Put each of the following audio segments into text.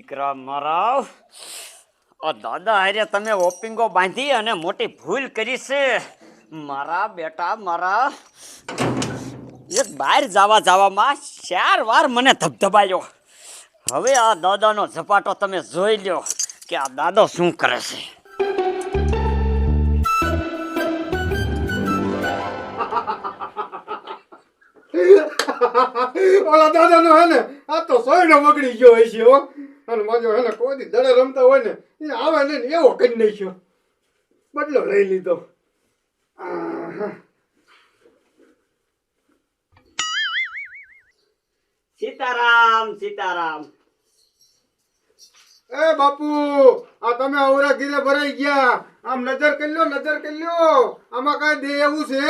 દીકરા મારા દાદા હારે તમે ઓપિંગો બાંધી અને મોટી ભૂલ કરી છે મારા બેટા મારા એક બહાર જવામાં 4 વાર મને ધબધબાયો હવે આ દાદાનો ઝપાટો તમે જોઈ લ્યો કે આ દાદો શું કરે છે ઓલા દાદાનો હે ને આ તો સોયનો બગડી ગયો હોય છે હો અને માજો હે ને કોઈ દી દડે રમતા હોય ને એ આવે ને એવો કરી નાખ્યો બદલો લઈ લીધો સીતારામ સીતારામ એ બાપુ આ તમે આવરા ઘીરે ભરાઈ ગયા આમ નજર કરી લ્યો આમાં કાઈ દે એવું છે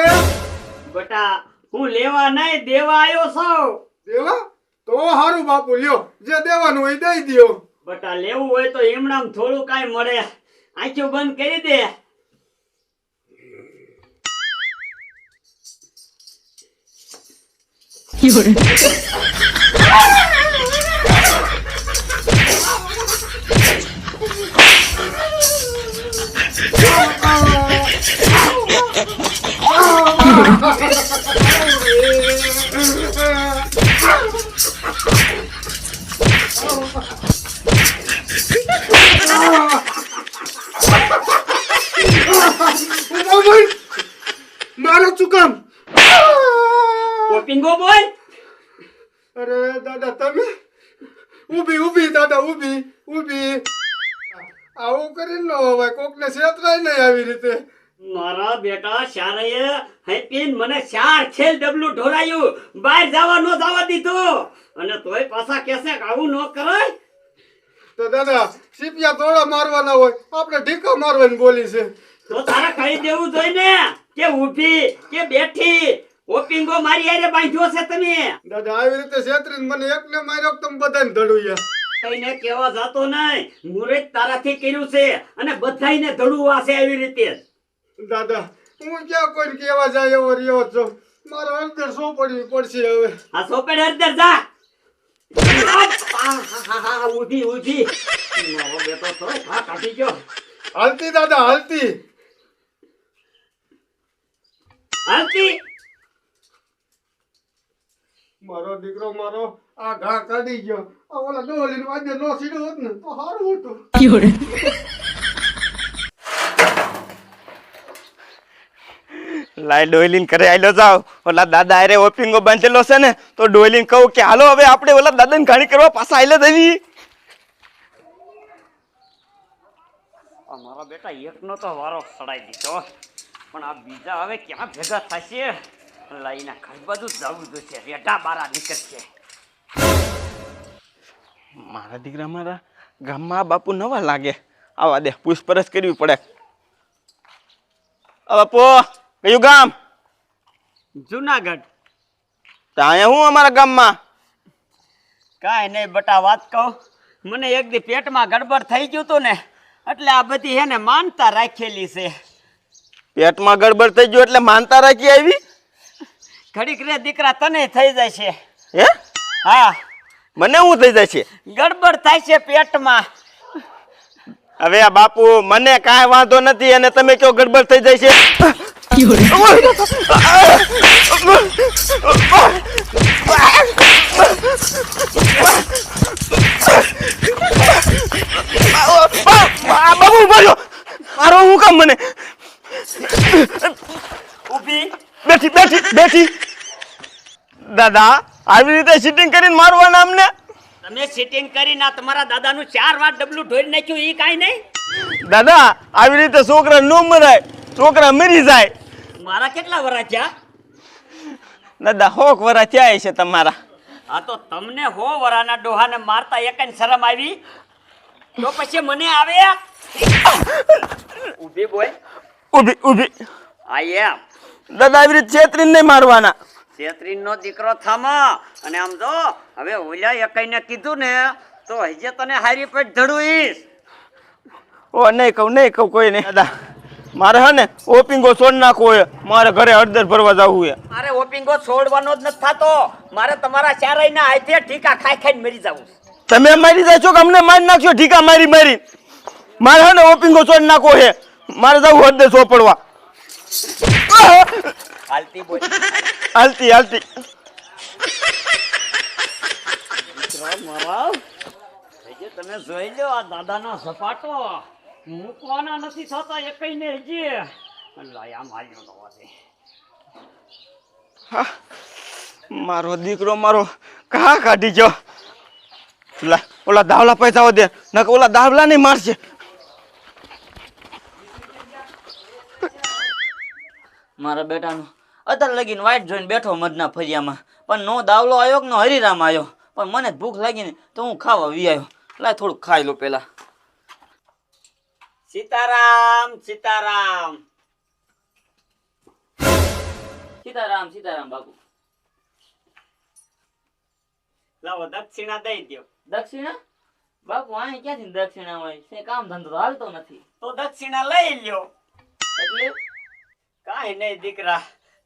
બેટા હું લેવા નહીં દેવા આવ્યો છું દેવા તો હારું બાપુ લ્યો જે દેવાનું હોય દઈ દ્યો બેટા લેવું હોય તો એમણામ થોડું કાઈ મળે આંખો બંધ કરી દે મારો ચુકામ ઓપિંગો બોલ અરે દાદા તમે ઊભી દાદા ઊભી આવું કરી લો હવે કોકને છેતરાય નહીં આવી રીતે મારા બેટા શારયે હેપીન મને 4 ખેલ ડબલું ઢોરાયું બહાર જવા ન જવા દીધું અને તોય પાછા કહેશે કે આવું ન કરાય તો દાદા સીપિયા તોડા મારવાના હોય આપણે ઢીકા મારવાની બોલી છે તો તારે કહી દેવું જોઈએ ને કે ઊભી કે બેઠી ઓપિંગો મારી હારે બાંધ્યો છે તમે દાદા આવી રીતે છેતરીને મને એકને માર્યો તમે બધાને ધડુયા કઈને કેવા જાતો નહીં મુરત તારાથી કર્યું છે અને બધાયને ધડુવા છે આવી રીતે દાદા હું ક્યાં કોઈ કેવા જાય એવો રહ્યો છો મારો અંદર શું પડવી પડશે હવે આ સોપેડ અંદર જા ઉધી મારો બેટો તો કાઢી ગયો હાલતી દાદા હાલતી મારો દીકરો મારો આ ઘા કાઢી ગયો આ ઓલા ડોલીને વાજે નો સીડ્યો હોત ને તો સારું હતું લાઈ ડોયલીન કરે આયલો જાવ ઓલા દાદા અરે ઓપિંગો બાંધેલો છે ને તો ડોયલીન કહું કે હાલો હવે આપણે ઓલા દાદાને ઘાણી કરવા પાછા આયલા દેવી મારા બેટા એકનો તો વારો સડાઈ દીધો પણ આ બીજા હવે ક્યાં ભેગા થશે લાઈના ઘર બધું જવું જોઈશે રેઢા બારા નીકળશે મારા દીકરા મારા ગામમાં બાપુ નવા લાગે આવા દે પૂછપરછ કરવી પડે બાપુ કયું ગામ જુનાગઢ ત્યાં હું અમારા ગામમાં કાંઈ નહીં બટા વાત કહું મને એક દી પેટમાં ગડબડ થઈ ગયું હતું ને એટલે આ બધી એને માનતા રાખેલી છે પેટમાં ગડબડ થઈ ગયું એટલે માનતા રાખી આવી ઘડીક રે દીકરા તને થઈ જાય છે હે હા મને શું થઈ જાય છે ગડબડ થાય છે પેટમાં હવે આ બાપુ મને કાંઈ વાંધો નથી અને તમે કયો ગડબડ થઈ જાય છે બાબુ બોલો મારો હું કામ મને ઊભી બેઠી દાદા આવી રીતે સીટિંગ કરીને મારવાના અમને તમે સિટિંગ કરીને તમારા દાદાનું 4 વાર ડબલું ઢોળી નાખ્યું ઈ કાઈ નહીં દાદા આવી રીતે છોકરા નો મરાય છોકરા મરી જાય મારા કેટલા વરા થયા દાદા 100 વરા થયા છે તમારા આ તો તમને 100 વરાના ડોહાને મારતા એકને શરમ આવી તો પછી મને આવે ઊભી બોલ ઊભી આઈ એમ દાદા આવી રીતે છેતરીને નહીં મારવાના છેતરીનો દીકરો થામા અને આમ જો હવે ઓલા એકઈને કીધું ને તો હજે તને હારી પેટ ધડુઈશ ઓ નહીં કહું કોઈ નહીં દાદા મારે હે ને ઓપિંગો છોડ નાખવો હોય મારે ઘરે હળદર ભરવા જવું છે મારે ઓપિંગો છોડવાનો જ નથી થતો મારે તમારા ચારેયના હાથે ઠીકા ખાઈ ખાઈને મરી જવું તમે મારી જાય છો કે અમને મારી નાખશો ઢીકા મારી મારી? મારે હે ને ઓપિંગો છોડી નાખો હે. મારે જવું હદે સોપડવા. હાલતી બોલ. હાલતી હાલતી. દીકરા મારા હજી તમે જોઈ લો આ દાદાનો સપાટો મૂકવાના નથી થતા એકઈને હજી. લાયા માર્યો તો વાતે. હા, મારો દીકરો મારો કા કાઢી ગયો. ઓલા દાવલા પૈસા દે નક ઓલા દાવલા નહીં મારશે. મારા બેટાનો અત્યારે લગીને વાઈટ જોઈને બેઠો મધના ફરિયામાં, પણ નો દાવલો આવ્યો કે નો હરિરામ આવ્યો, પણ મને જ ભૂખ લાગી ને તો હું ખાવા વી આવ્યો. લાય થોડુંક ખાઈ લો પેલા. સીતારામ સીતારામ. સીતારામ સીતારામ બાપુ. લાવો દક્ષિણા દઈ દ્યો. દક્ષિણા બાપુ અહીં ક્યાંથી દક્ષિણા હોય છે? કામ ધંધો તો હાલતો નથી. તો દક્ષિણા લઈ લ્યો. એટલે કાંઈ નહીં દીકરા,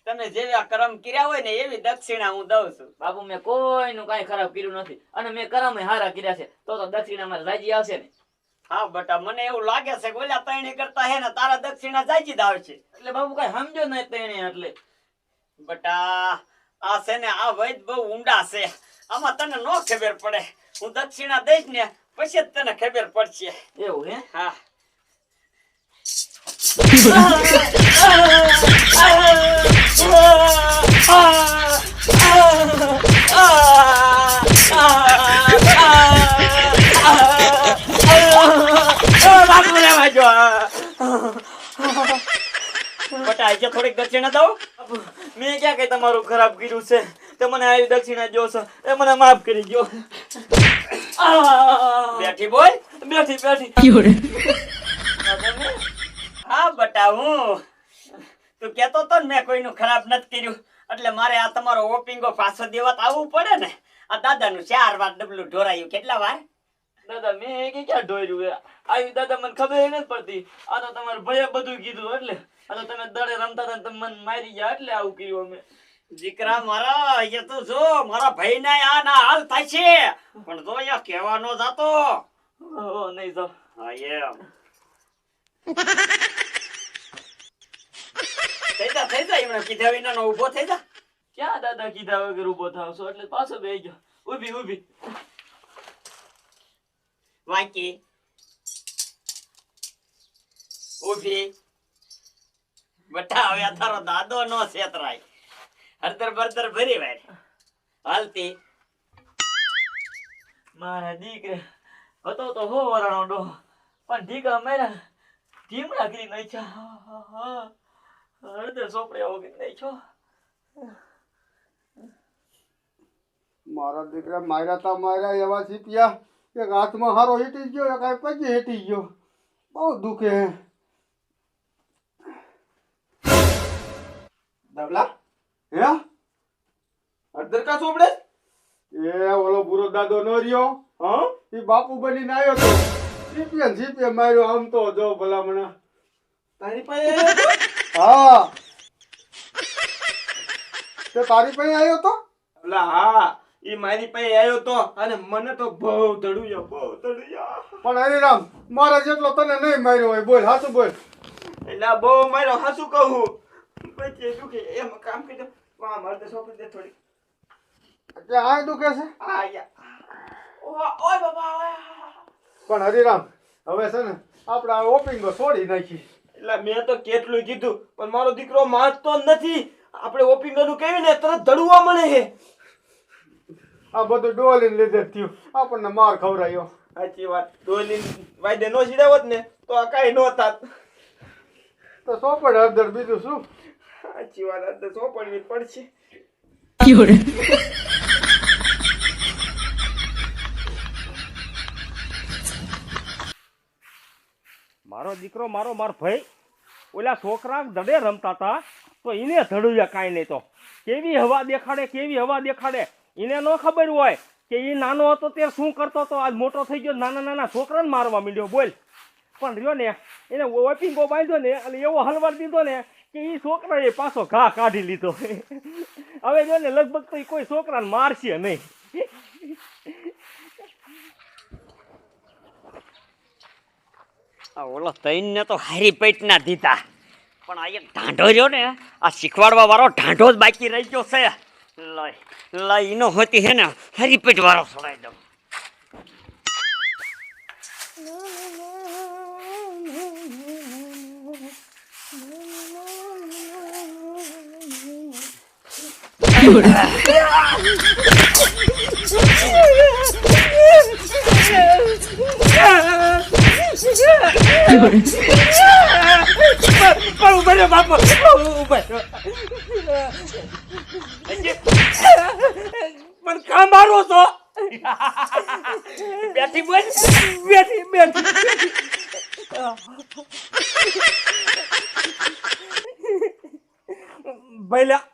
તમે જેવા કર્મ કર્યા હોય ને એવી દક્ષિણા હું દઉં છું. બાપુ મેં કોઈનું કાંઈ ખરાબ કર્યું નથી, અને મેં કરમે હારા કર્યા છે, તો દક્ષિણામાં રાજી આવશે ને? હા બટા, મને એવું લાગે છે કે ઓલા તૈણી કરતા હે ને તારા દક્ષિણા જાજી જ આવશે. એટલે બાપુ કઈ સમજો નહીં તેને. એટલે બટા આ છે ને આ વૈદ બહુ ઊંડા છે, આમાં તને નો ખબર પડે. હું દક્ષિણા દઈશ ને પછી જ તને ખબર પડશે. એવું હે? હા. બટા આજે થોડીક દક્ષિણા દઉં. મેં ક્યાં કઈ તમારું ખરાબ કર્યું છે? તે મને આવી દક્ષિણા જો છો એ મને માફ કરી દો. બેઠી બોલ. બેઠી બેઠી. હા બટા, હું તું કેતો તો ને મેં કોઈનું ખરાબ નથી કર્યું, એટલે મારે આ તમારો ઓપિંગો પાછો દેવા આવવું પડે ને. આ દાદાનું 4 વાર ડબલું ઢોરાયું. કેટલા વાર? દાદા મેં કે ક્યાં ઢોર્યું? આવી દાદા મને ખબર નથી પડતી. આ તો તમારે ભય બધું કીધું, એટલે આ તો તમે દડે રમતા હતા તમે મને મારી ગયા એટલે આવું કર્યું અમે. દીકરા મારા, એ તો જો મારા ભાઈ ના આ ના હાલ થાય છે, પણ જો અહીંયા કહેવાનો જાતો. નહીં તો હા એમ થઈ જા એમણે કીધા વિનાનો ઊભો થઈ જા. ક્યાં દાદા કીધા વગર ઉભો થાવ છો? એટલે પાછો બેસી ગયો. ઊભી ઊભી. વાંકી ઊભી. બટા હવે આ તારો દાદો નો છેતરાય. હરદર બરદર ભરી વાર હાલતી. મારા દીકરે હતો તો હો વરાણો ડોહો, પણ ઢીકા મારા ઢીમડા કરી નાખ્યા. હળદર સોપડ્યા વગર નાખ્યો. મારા દીકરા માર્યા તા માર્યા એવા સીપિયા, એક હાથમાં હારો હેટી ગયો, એક આ પગે હેટી ગયો. બહુ દુખે હે. દાવલા હે અડધર કા સોપડે? એ ઓલો બુરો દાદો નો રહ્યો, હા, એ બાપુ બનીને આવ્યો તો સીપીએ માર્યો. આમ તો જો ભલામણા. તારી પાસે આવ્યો તો? હા, તે તારી પાસે આવ્યો તો? દાવલા હા, ઈ મારી પાસે આવ્યો તો, અને મને તો બહુ ધડુયો. પણ હરિરામ, મારા જેટલો તને નહીં માર્યો હોય. બોલ, હાચું બોલ. એટલે બહુ મારો હાસુ કહું પછી દુખે એમ કામ કરી દો. વાહ મારે સોપડી દે થોડી. કે આ દુખે છે? આ યા ઓય બાબા. પણ હરિરામ, હવે છે ને આપણે આ ઓપિંગો છોડી નાખી. એટલે મેં તો કેટલું કીધું, પણ મારો દીકરો માનતો જ નથી. આપણે ઓપિંગનું કહ્યું ને તરત ધડવા મળે છે. આ બધું ડોલીને લીધે જ થયું. આપણને માર ખવરાયો. સાચી વાત. ડોલી વાયદે નો સીડાવત ને તો આ કાંઈ નો થાત. તો સોપડ હળદર, બીજું શું? સાચી વાત. અંદર સોપડવી પડશે. મારો દીકરો મારો ભાઈ ઓલા છોકરા દડે રમતા હતા તો એને ધડુયા કાંઈ નહીં. તો કેવી હવા દેખાડે એને ન ખબર હોય કે એ નાનો હતો ત્યારે શું કરતો હતો. આજ મોટો થઈ ગયો, નાના છોકરાને મારવા માંડ્યો. બોલ. પણ રહ્યો ને એને ઓપિંગો બાંધ્યો ને અને એવો હલવાડ દીધો ને કે એ છોકરાએ પાછો ઘા કાઢી લીધો. હવે જો ને લગભગ તો કોઈ છોકરાને મારશે નહીં. આ ઓલો તૈનને તો હારી પેટ ના દીધા, પણ આ એક ઢાંઢો રહ્યો ને, આ શીખવાડવા વાળો ઢાંઢો જ બાકી રહી ગયો છે. લઈ ઈનો હોતી હે ને હારી પેટ વાળો છોડાઈ દઉં. પણ કા મારો છો? બેઠી બોલ. બેઠી બેઠી ભઈલા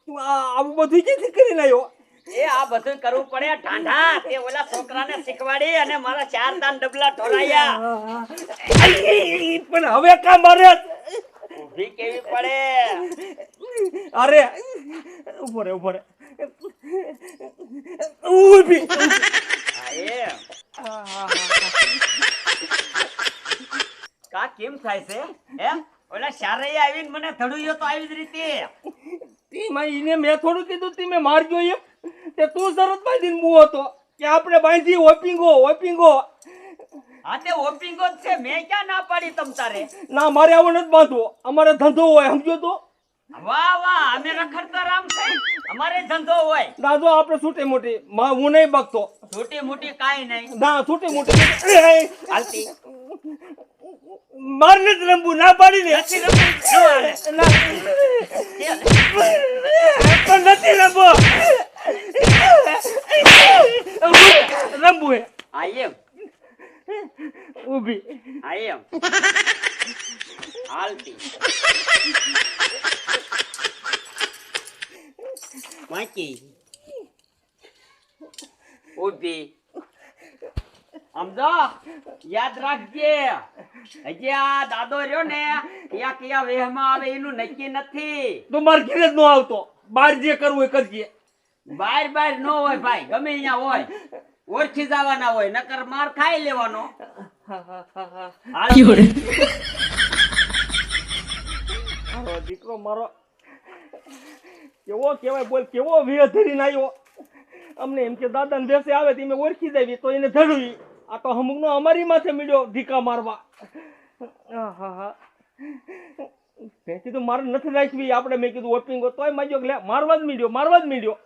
તું આવું બધું ક્યાંથી કરીને આવ્યો? એ આ બધું કરવું પડે ઢાંઢા. તે ઓલા છોકરાને શીખવાડી અને મારા 4 દાન ડબલા ઢોળાયા. પણ હવે કા મારે? ઊભી કેવી પડે. અરે ઉભો રે ઊભી. હા એમ. કા કેમ થાય છે હે? ઓલા શારૈયા આવીને મને ધડુયો તો આવી જ રીતે. તેમાં ઈને મેં થોડું કીધું તી મેં મારજો એમ તે તું શરત બાંધીને મૂવો હતો કે આપણે બાંધી ઓપિંગો. હા તે ઓપિંગો જ છે. મેં ક્યાં ના પાડી તમ તારે? ના મારે આવો નથી બાંધવો, અમારે ધંધો હોય સમજો તો. વાહ વાહ, અમે રખડતા રામ છે, અમારે ધંધો હોય. દાદો આપણે છૂટી મોટી હું નહીં બગતો. છોટી મોટી કાઈ નહીં. ના છૂટી મોટી હાલતી માર નથી રમવું, ના પાડી દે. નથી રમવું. જો આને. ના પણ નથી રમવો. રમવું હે આ એમ. ઊભી. આ એમ. હાલતી વાંચી ઊભી. સમજો, યાદ રાખજે. હજી આ દાદો રહ્યો ને કયા વેહમાં આવે એનું નક્કી નથી. તો માર ઘરે જ ન આવતો, બહાર જે કરવું એ કરજે. બહાર ન હોય ભાઈ, ગમે અહીંયા હોય. ઓળખી જવાના હોય, નકર માર ખાઈ લેવાનો. મારો દીકરો મારો કેવો કહેવાય બોલ, કેવો વેહ ધરીને આવ્યો. અમને એમ કે દાદા ને દેશે આવે તે ઓળખી દેવી તો એને ધડવી. આ તો અમુકનો અમારી માથે મીડ્યો ઢીકા મારવા. મેં કીધું મારે નથી રાખવી આપણે, મેં કીધું ઓપિંગો તોય માર્યો કે મારવા જ મીડ્યો.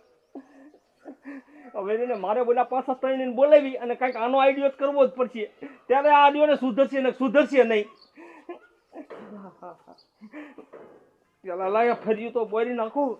હવે એને મારે બોલા પાછા ત્રણને બોલાવી અને કંઈક આનો આઈડિયો કરવો જ પડશે, ત્યારે આ આઈડિયોને સુધરશે નહીં. પેલા લાયા ફર્યું તો બોરી નાખું.